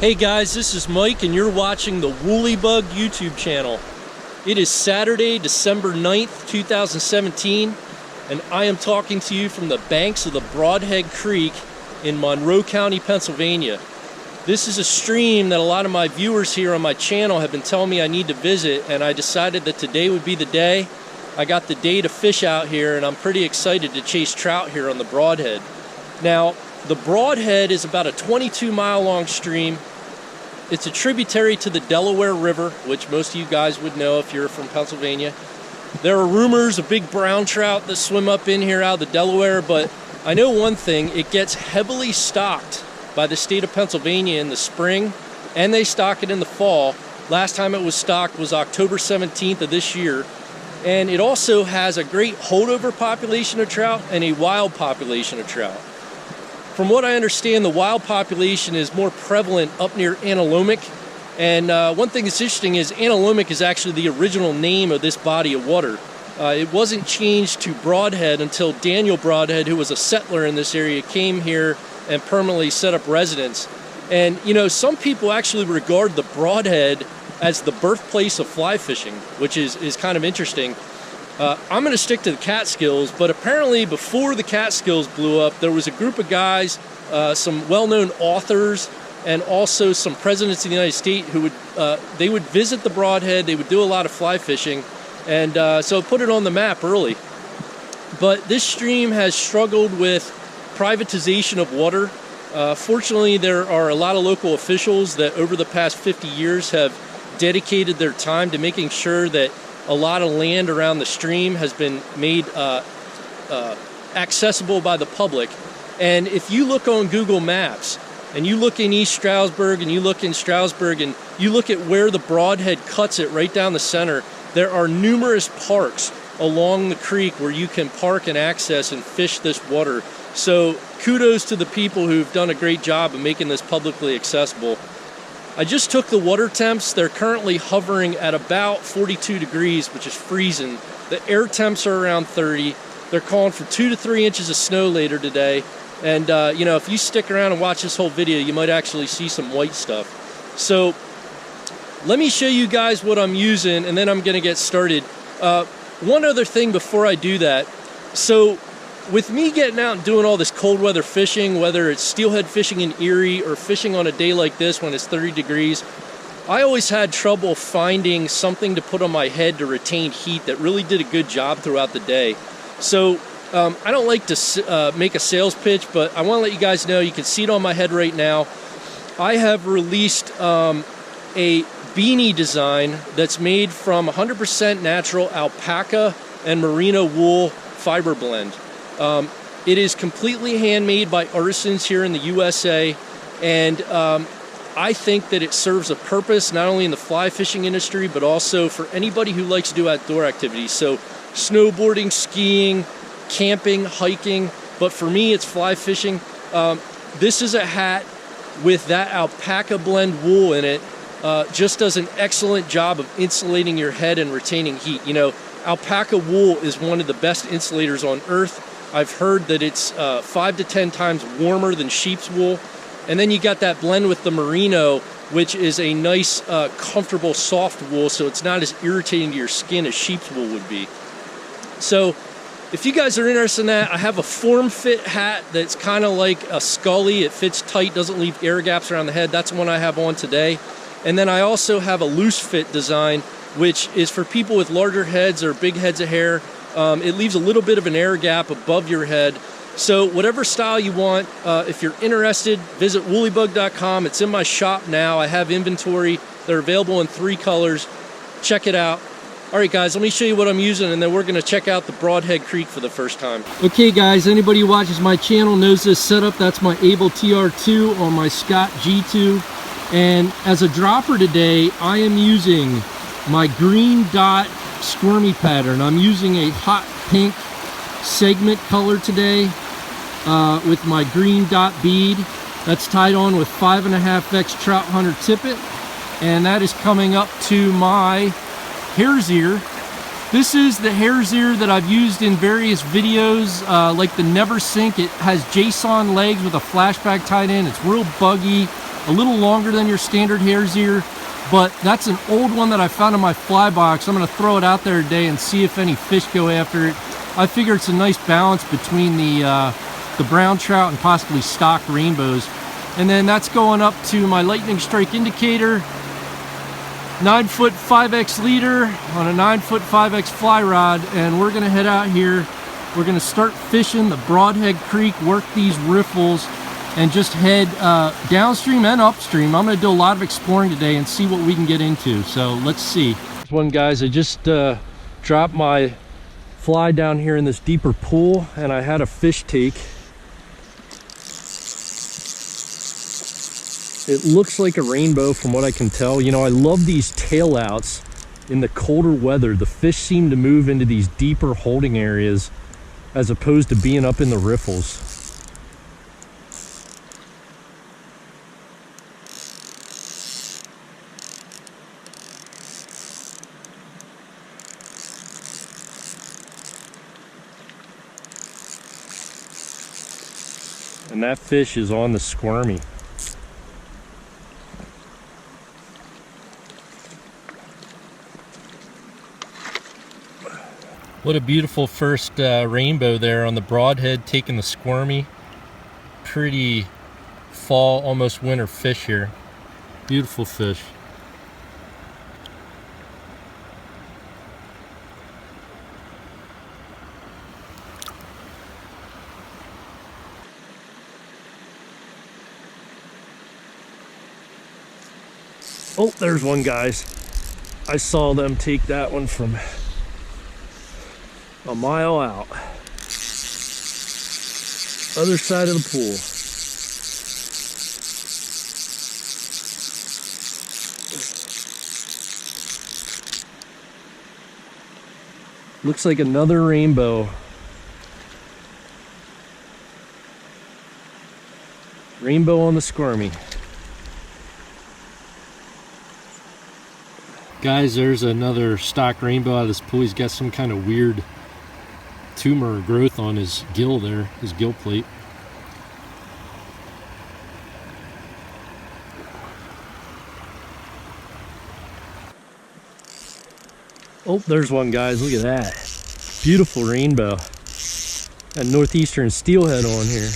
Hey guys, this is Mike and you're watching the Woolly Bug YouTube channel. It is Saturday, December 9th, 2017, and I am talking to you from the banks of the Brodhead Creek in Monroe County, Pennsylvania. This is a stream that a lot of my viewers here on my channel have been telling me I need to visit, and I decided that today would be the day. I got the day to fish out here, and I'm pretty excited to chase trout here on the Brodhead. Now, the Brodhead is about a 22-mile long stream. It's a tributary to the Delaware River, which most of you guys would know if you're from Pennsylvania. There are rumors of big brown trout that swim up in here out of the Delaware, but I know one thing, it gets heavily stocked by the state of Pennsylvania in the spring, and they stock it in the fall. Last time it was stocked was October 17th of this year. And it also has a great holdover population of trout and a wild population of trout. From what I understand, the wild population is more prevalent up near Antelope. And one thing that's interesting is Antelope is actually the original name of this body of water. It wasn't changed to Brodhead until Daniel Brodhead, who was a settler in this area, came here and permanently set up residence. And you know, some people actually regard the Brodhead as the birthplace of fly fishing, which is kind of interesting. I'm going to stick to the Catskills, but apparently before the Catskills blew up, there was a group of guys, some well-known authors, and also some presidents of the United States who they would visit the Brodhead. They would do a lot of fly fishing, and so it put it on the map early. But this stream has struggled with privatization of water. Fortunately, there are a lot of local officials that over the past 50 years have dedicated their time to making sure that a lot of land around the stream has been made accessible by the public. And if you look on Google Maps and you look in East Stroudsburg and you look in Stroudsburg and you look at where the Brodhead cuts it right down the center, there are numerous parks along the creek where you can park and access and fish this water. So kudos to the people who've done a great job of making this publicly accessible. I just took the water temps. They're currently hovering at about 42 degrees, which is freezing. The air temps are around 30. They're calling for 2 to 3 inches of snow later today. And you know, if you stick around and watch this whole video, you might actually see some white stuff. So let me show you guys what I'm using, and then I'm gonna get started. One other thing before I do that. So with me getting out and doing all this cold weather fishing, whether it's steelhead fishing in Erie or fishing on a day like this when it's 30 degrees, I always had trouble finding something to put on my head to retain heat that really did a good job throughout the day. So I don't like to make a sales pitch, but I want to let you guys know, you can see it on my head right now. I have released a beanie design that's made from 100% natural alpaca and merino wool fiber blend. It is completely handmade by artisans here in the USA, and I think that it serves a purpose not only in the fly fishing industry, but also for anybody who likes to do outdoor activities. So snowboarding, skiing, camping, hiking, but for me it's fly fishing. This is a hat with that alpaca blend wool in it. Just does an excellent job of insulating your head and retaining heat. You know, alpaca wool is one of the best insulators on earth. I've heard that it's 5 to 10 times warmer than sheep's wool. And then you got that blend with the merino, which is a nice, comfortable, soft wool, so it's not as irritating to your skin as sheep's wool would be. So if you guys are interested in that, I have a form-fit hat that's kind of like a scully. It fits tight, doesn't leave air gaps around the head. That's the one I have on today. And then I also have a loose-fit design, which is for people with larger heads or big heads of hair. It leaves a little bit of an air gap above your head. So whatever style you want, if you're interested, visit woollybug.com. It's in my shop now. I have inventory. They're available in 3 colors. Check it out. All right, guys, let me show you what I'm using, and then we're going to check out the Brodhead Creek for the first time. Okay, guys, anybody who watches my channel knows this setup. That's my Able TR2 on my Scott G2. And as a dropper today, I am using my green dot Squirmy pattern. I'm using a hot pink segment color today with my green dot bead. That's tied on with 5.5X Trout Hunter tippet, and that is coming up to my hare's ear. This is the hare's ear that I've used in various videos, like the Never Sink. It has JSON legs with a flashback tied in. It's real buggy. a little longer than your standard hare's ear, but that's an old one that I found in my fly box. I'm gonna throw it out there today and see if any fish go after it. I figure it's a nice balance between the brown trout and possibly stock rainbows. And then that's going up to my lightning strike indicator, 9-foot 5X leader on a 9-foot 5X fly rod, and we're gonna head out here. We're gonna start fishing the Brodhead Creek, work these riffles, and just head downstream and upstream. I'm gonna do a lot of exploring today and see what we can get into. So let's see. This one, guys, I just dropped my fly down here in this deeper pool, and I had a fish take. It looks like a rainbow from what I can tell. You know, I love these tail outs in the colder weather. The fish seem to move into these deeper holding areas as opposed to being up in the riffles. And that fish is on the Squirmy. What a beautiful first rainbow there on the Brodhead, taking the Squirmy. Pretty fall, almost winter fish here. Beautiful fish. Oh, there's one, guys. I saw them take that one from a mile out. Other side of the pool. Looks like another rainbow. Rainbow on the Squirmy. Guys, there's another stock rainbow out of this pool. He's got some kind of weird tumor or growth on his gill there, his gill plate. Oh, there's one, guys. Look at that. Beautiful rainbow. Got northeastern steelhead on here.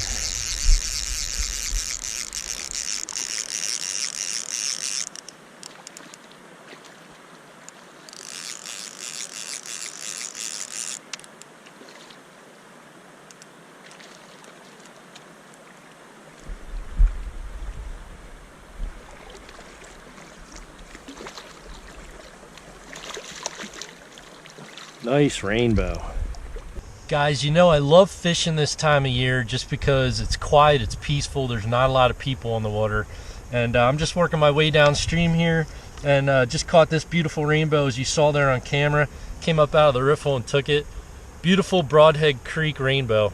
Nice rainbow. Guys, you know I love fishing this time of year just because it's quiet, it's peaceful, there's not a lot of people on the water. And I'm just working my way downstream here and just caught this beautiful rainbow as you saw there on camera. Came up out of the riffle and took it. Beautiful Brodhead Creek rainbow.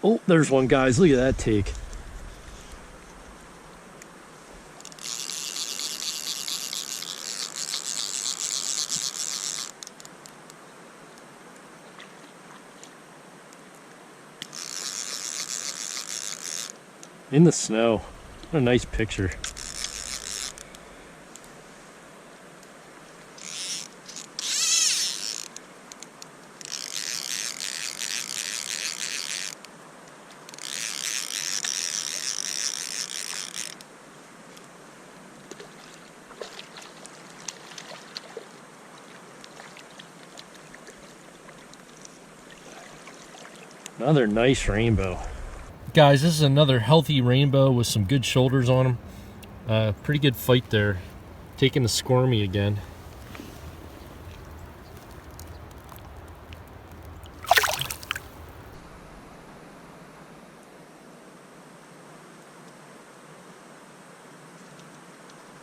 Oh, there's one, guys. Look at that take. In the snow. What a nice picture. Another nice rainbow. Guys, this is another healthy rainbow with some good shoulders on them. Pretty good fight there. Taking the Squirmy again.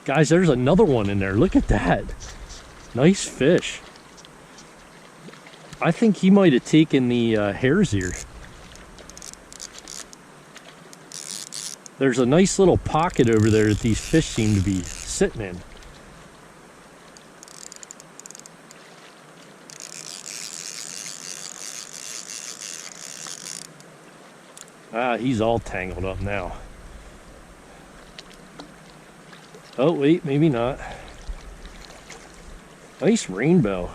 Guys, there's another one in there. Look at that. Nice fish. I think he might have taken the hare's ear. There's a nice little pocket over there that these fish seem to be sitting in. Ah, he's all tangled up now. Oh, wait, maybe not. Nice rainbow.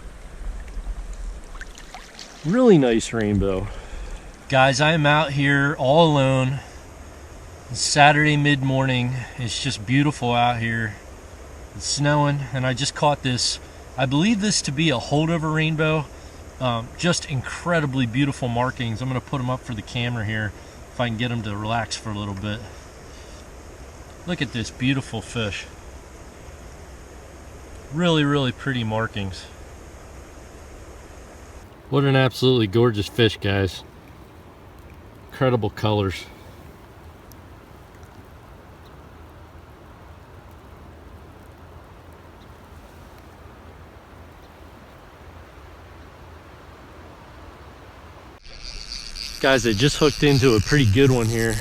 Really nice rainbow. Guys, I am out here all alone. It's Saturday mid-morning. It's just beautiful out here. It's snowing, and I just caught this. I believe this to be a holdover rainbow. Just incredibly beautiful markings. I'm going to put them up for the camera here if I can get them to relax for a little bit. Look at this beautiful fish. Really, really pretty markings. What an absolutely gorgeous fish, guys. Incredible colors. Guys, I just hooked into a pretty good one here.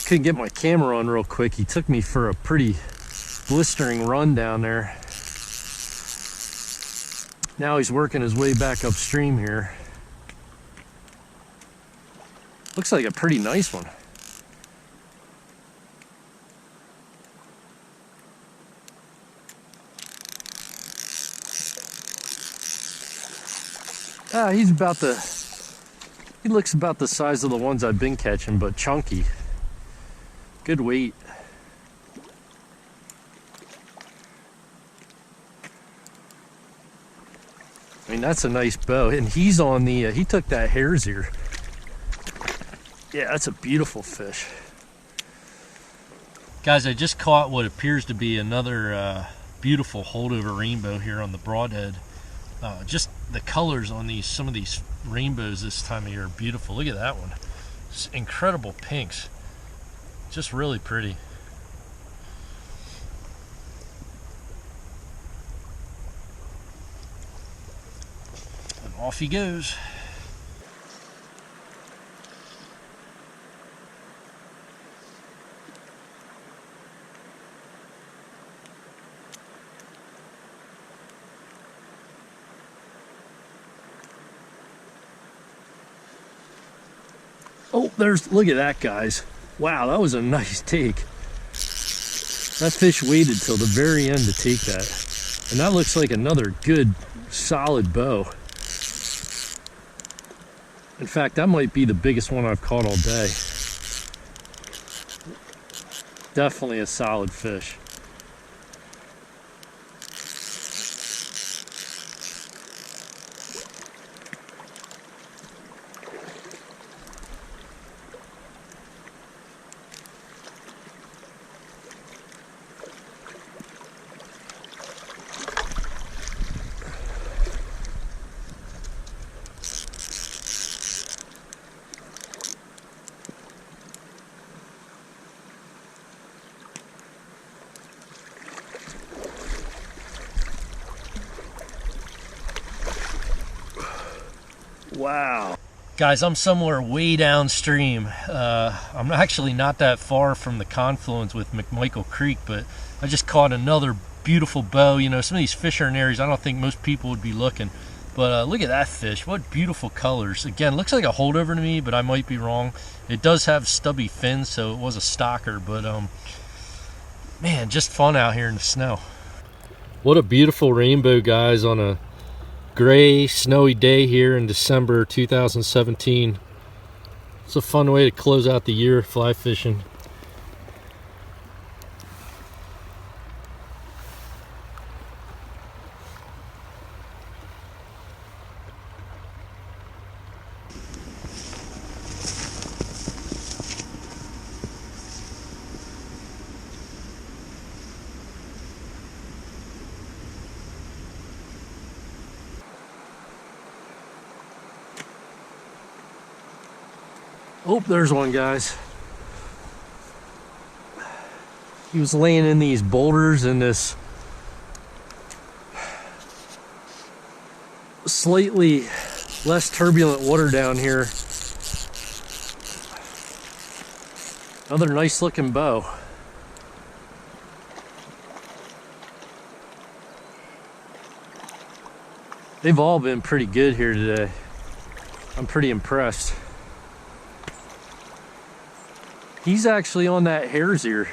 Couldn't get my camera on real quick. He took me for a pretty blistering run down there. Now he's working his way back upstream here. Looks like a pretty nice one. Ah, he looks about the size of the ones I've been catching, but chunky. Good weight. I mean, that's a nice bow, and he's on the, he took that hare's ear. Yeah, that's a beautiful fish. Guys, I just caught what appears to be another beautiful holdover rainbow here on the Brodhead. Just the colors on these, some of these rainbows this time of year are beautiful. Look at that one. It's incredible pinks. Just really pretty. And off he goes. Oh, look at that, guys. Wow, that was a nice take. That fish waited till the very end to take that. And that looks like another good, solid bow. In fact, that might be the biggest one I've caught all day. Definitely a solid fish. Wow. Guys, I'm somewhere way downstream. I'm actually not that far from the confluence with Michael Creek, but I just caught another beautiful bow. You know, some of these fish are in areas I don't think most people would be looking. But look at that fish. What beautiful colors. Again, looks like a holdover to me, but I might be wrong. It does have stubby fins, so it was a stocker. But, man, just fun out here in the snow. What a beautiful rainbow, guys, on a gray, snowy day here in December 2017. It's a fun way to close out the year fly fishing. Oh, there's one, guys. He was laying in these boulders in this slightly less turbulent water down here. Another nice looking bow. They've all been pretty good here today. I'm pretty impressed. He's actually on that hare's ear.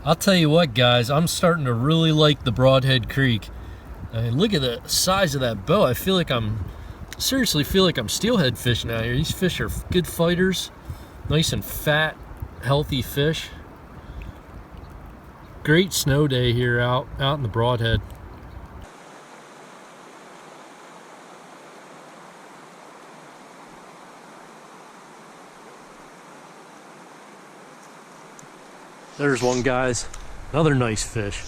I'll tell you what, guys, I'm starting to really like the Brodhead Creek. I mean, look at the size of that bow. I seriously feel like I'm steelhead fishing out here. These fish are good fighters, nice and fat, healthy fish. Great snow day here out in the Brodhead. There's one, guys. Another nice fish.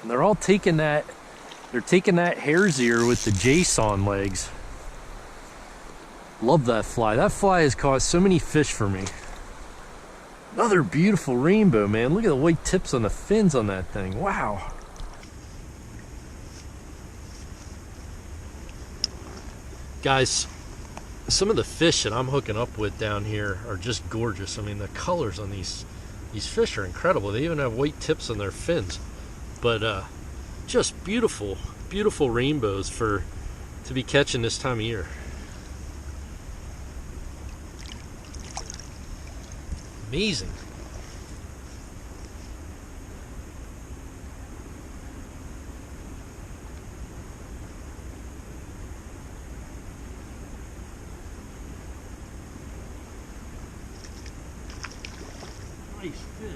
And they're all taking that, hare's ear with the Jason legs. Love that fly. That fly has caught so many fish for me. Another beautiful rainbow, man. Look at the white tips on the fins on that thing. Wow. Guys, some of the fish that I'm hooking up with down here are just gorgeous. I mean, the colors on these fish are incredible. They even have white tips on their fins. But just beautiful, beautiful rainbows to be catching this time of year. Amazing. Nice fish.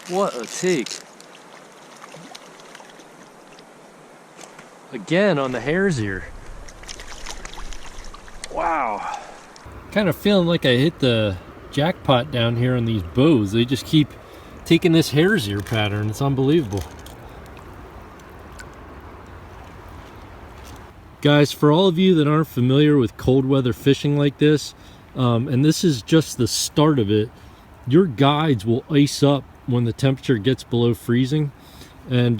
What a take. Again on the hare's ear. Wow. Kind of feeling like I hit the jackpot down here on these bows. They just keep taking this hare's ear pattern. It's unbelievable. Guys, for all of you that aren't familiar with cold weather fishing like this, and this is just the start of it, your guides will ice up when the temperature gets below freezing. And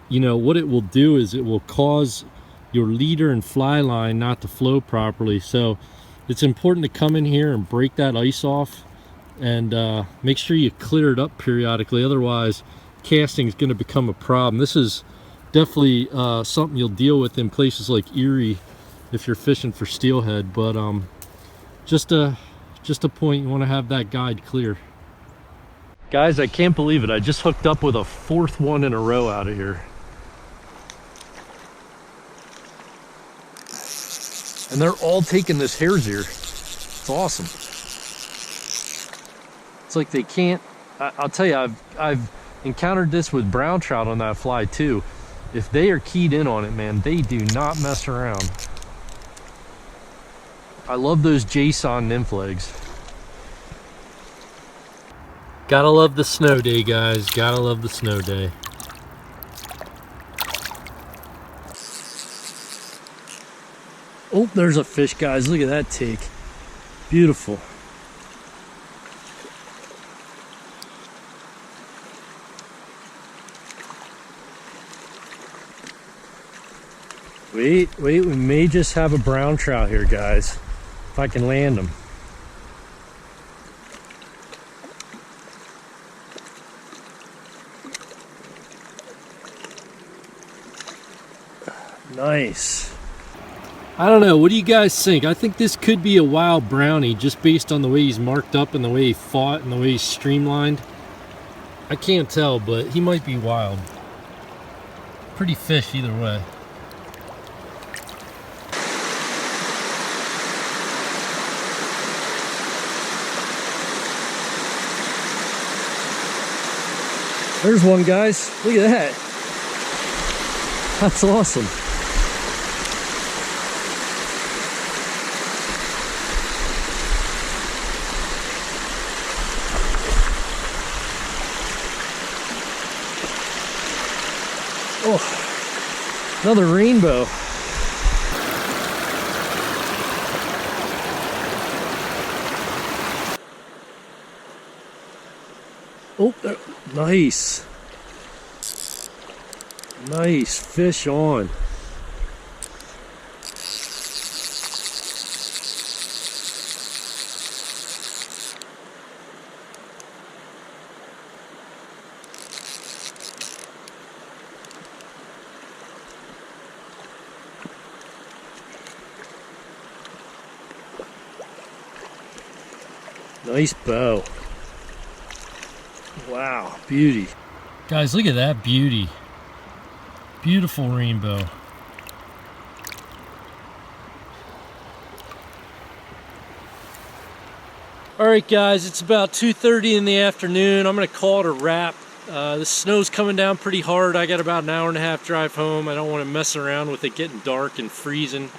you know what it will do is it will cause your leader and fly line not to flow properly. So it's important to come in here and break that ice off, and make sure you clear it up periodically. Otherwise, casting is going to become a problem. This is definitely something you'll deal with in places like Erie if you're fishing for steelhead. But just a point, you want to have that guide clear. Guys, I can't believe it. I just hooked up with a fourth one in a row out of here. And they're all taking this hare's ear. It's awesome. It's like they can't, I'll tell you, I've encountered this with brown trout on that fly too. If they are keyed in on it, man, they do not mess around. I love those Jason nymph legs. Gotta love the snow day, guys. Gotta love the snow day. Oh, there's a fish, guys. Look at that take. Beautiful. Wait, we may just have a brown trout here, guys. If I can land them. Nice. I don't know, what do you guys think? I think this could be a wild brownie just based on the way he's marked up and the way he fought and the way he's streamlined. I can't tell, but he might be wild. Pretty fish either way. There's one, guys. Look at that. That's awesome. Oh, another rainbow. Oh, nice. Nice fish on. Nice bow. Wow, beauty. Guys, look at that beauty. Beautiful rainbow. Alright guys, it's about 2:30 in the afternoon. I'm going to call it a wrap. The snow's coming down pretty hard. I got about an hour and a half drive home. I don't want to mess around with it getting dark and freezing.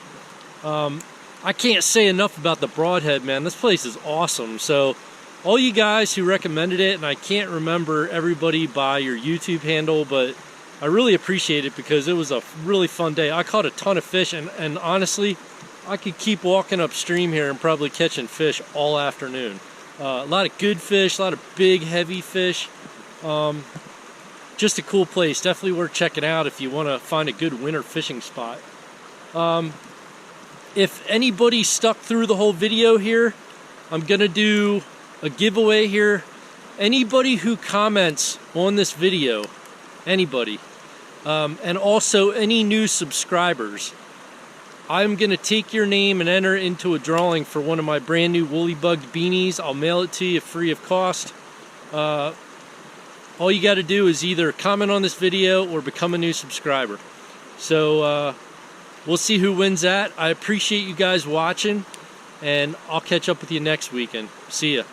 I can't say enough about the Brodhead, man. This place is awesome. So all you guys who recommended it, and I can't remember everybody by your YouTube handle, but I really appreciate it because it was a really fun day. I caught a ton of fish, and honestly, I could keep walking upstream here and probably catching fish all afternoon. A lot of good fish, a lot of big, heavy fish. Just a cool place. Definitely worth checking out if you want to find a good winter fishing spot. If anybody stuck through the whole video here, I'm going to do a giveaway here. Anybody who comments on this video, anybody, and also any new subscribers, I'm going to take your name and enter into a drawing for one of my brand new Woolly Bug beanies. I'll mail it to you free of cost. All you got to do is either comment on this video or become a new subscriber. So we'll see who wins that. I appreciate you guys watching, and I'll catch up with you next weekend. See ya.